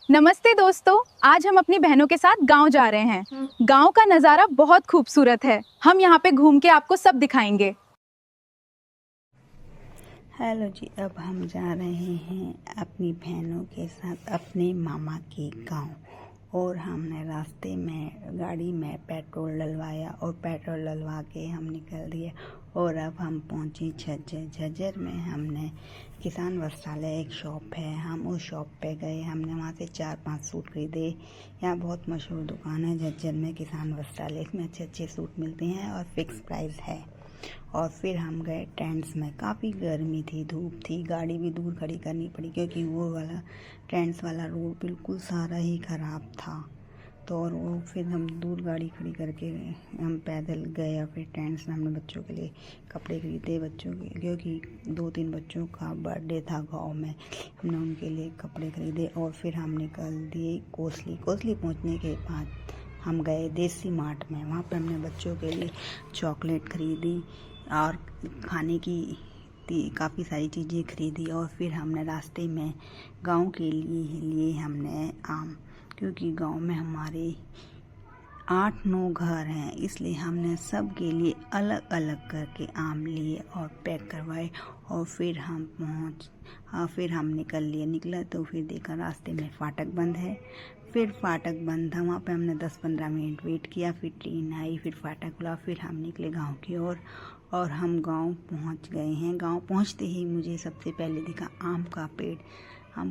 नमस्ते दोस्तों, आज हम अपनी बहनों के साथ गांव जा रहे हैं। गांव का नज़ारा बहुत खूबसूरत है। हम यहाँ पे घूम के आपको सब दिखाएंगे। हेलो जी, अब हम जा रहे हैं अपनी बहनों के साथ अपने मामा के गांव। और हमने रास्ते में गाड़ी में पेट्रोल डलवाया और पेट्रोल डलवा के हम निकल दिए। और अब हम पहुंचे झज्जर में हमने किसान वस्त्रालय एक शॉप है, हम उस शॉप पे गए। हमने वहाँ से 4-5 सूट खरीदे। यहाँ बहुत मशहूर दुकान है झज्जर में किसान वस्त्रालय, इसमें अच्छे अच्छे सूट मिलते हैं और फिक्स प्राइस है। और फिर हम गए ट्रेंड्स में। काफ़ी गर्मी थी, धूप थी, गाड़ी भी दूर खड़ी करनी पड़ी क्योंकि वो वाला ट्रेंड्स वाला रोड बिल्कुल सारा ही ख़राब था। तो और वो फिर हम दूर गाड़ी खड़ी करके हम पैदल गए और फिर ट्रेंड्स में हमने बच्चों के लिए कपड़े खरीदे, बच्चों के क्योंकि 2-3 बच्चों का बर्थडे था गांव में। हमने उनके लिए कपड़े खरीदे और फिर हम निकल दिए कोसली पहुंचने के बाद हम गए देसी मार्ट में। वहाँ पर हमने बच्चों के लिए चॉकलेट खरीदी और खाने की काफ़ी सारी चीज़ें खरीदी। और फिर हमने रास्ते में गांव के लिए हमने आम, क्योंकि गांव में हमारे 8-9 घर हैं, इसलिए हमने सब के लिए अलग अलग करके आम लिए और पैक करवाए। और फिर हम निकला तो फिर देखा रास्ते में फाटक बंद है। फिर फाटक बंद था, वहाँ पे हमने 10-15 मिनट वेट किया। फिर ट्रेन आई, फिर फाटक खुला, फिर हम निकले गांव की ओर और हम गांव पहुँच गए हैं। गांव पहुँचते ही मुझे सबसे पहले दिखा आम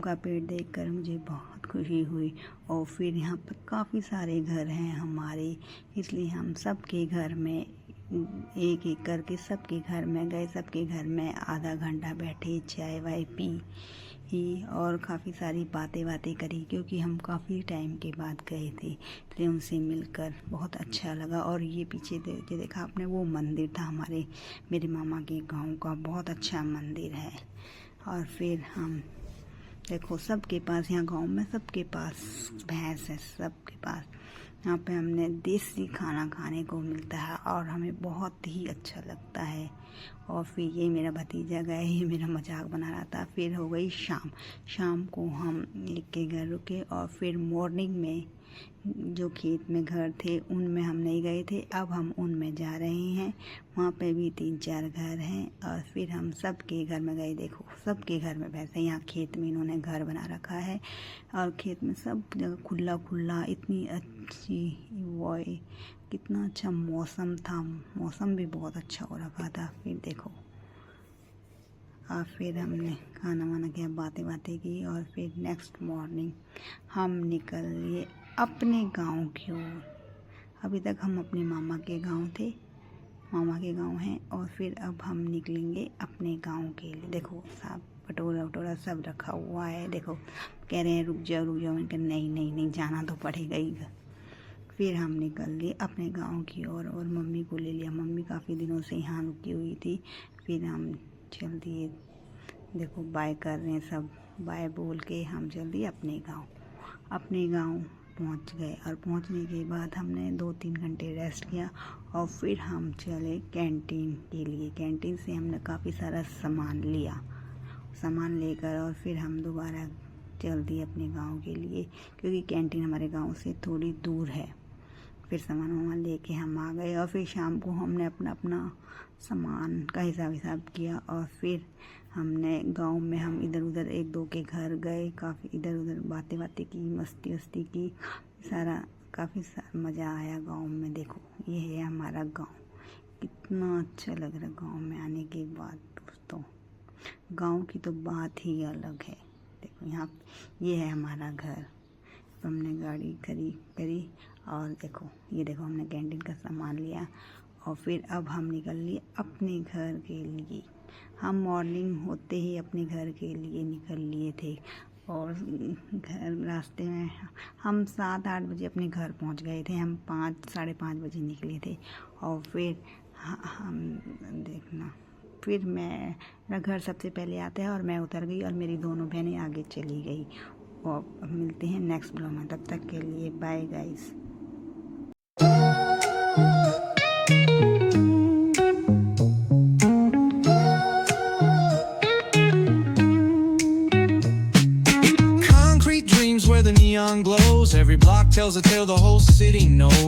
का पेड़ देखकर मुझे बहुत खुशी हुई। और फिर यहाँ पर काफ़ी सारे घर हैं हमारे, इसलिए हम सबके घर में एक एक करके सबके घर में गए। सबके घर में आधा घंटा बैठे, चाय वाय पी और काफ़ी सारी बातें करी, क्योंकि हम काफ़ी टाइम के बाद गए थे, इसलिए उनसे मिलकर बहुत अच्छा लगा। और ये पीछे देखा आपने, वो मंदिर था मेरे मामा के गांव का, बहुत अच्छा मंदिर है। और फिर हम देखो सबके पास, यहाँ गांव में सबके पास भैंस है, सबके पास। यहाँ पे हमने देसी खाना खाने को मिलता है और हमें बहुत ही अच्छा लगता है। और फिर ये मेरा भतीजा गया, ये मेरा मजाक बना रहा था। फिर हो गई शाम को हम एक के घर रुके और फिर मॉर्निंग में जो खेत में घर थे उनमें हम नहीं गए थे, अब हम उनमें जा रहे हैं। वहाँ पे भी 3-4 घर हैं और फिर हम सबके घर में गए। देखो सबके घर में वैसे यहाँ खेत में इन्होंने घर बना रखा है और खेत में सब जगह खुला, इतनी अच्छी वो, कितना अच्छा मौसम था, मौसम भी बहुत अच्छा हो रखा था। फिर देखो और फिर हमने खाना वाना किया, बातें की और फिर नेक्स्ट मॉर्निंग हम निकल लिए अपने गांव की ओर। अभी तक हम अपने मामा के गांव हैं और फिर अब हम निकलेंगे अपने गांव के लिए। देखो सब पटोरा सब रखा हुआ है। देखो कह रहे हैं रुक जाओ, मैंने नहीं जाना तो पड़ेगा ही। फिर हम निकल लिए अपने गांव की ओर और मम्मी को ले लिया। मम्मी काफ़ी दिनों से यहाँ रुकी हुई थी। फिर हम चल दिए, देखो बाय कर रहे हैं सब, बाय बोल के हम चल दिए अपने गांव पहुंच गए। और पहुंचने के बाद हमने 2-3 घंटे रेस्ट किया और फिर हम चले कैंटीन के लिए। कैंटीन से हमने काफ़ी सारा सामान लेकर और फिर हम दोबारा चल दिए अपने गांव के लिए, क्योंकि कैंटीन हमारे गांव से थोड़ी दूर है। फिर सामान लेके हम आ गए और फिर शाम को हमने अपना सामान का हिसाब किया। और फिर हमने गांव में हम इधर उधर 1-2 के घर गए, काफ़ी इधर उधर बातें की, मस्ती की, काफ़ी सारा मज़ा आया गांव में। देखो ये है हमारा गांव, कितना अच्छा लग रहा है गांव में आने के बाद। दोस्तों गांव की तो बात ही अलग है। देखो यहाँ ये है हमारा घर। हमने गाड़ी करी और देखो हमने कैंटीन का सामान लिया और फिर अब हम निकल लिए अपने घर के लिए। हम मॉर्निंग होते ही अपने घर के लिए निकल लिए थे और रास्ते में हम 7-8 बजे अपने घर पहुंच गए थे। हम 5-5:30 बजे निकले थे और फिर हम देखना, फिर मेरा घर सबसे पहले आता है और मैं उतर गई और मेरी दोनों बहनें आगे चली गई। और मिलते हैं नेक्स्ट ब्लॉग में, तब तक के लिए bye guys. Concrete dreams were where the neon glows. Every block tells a tale the whole city knows.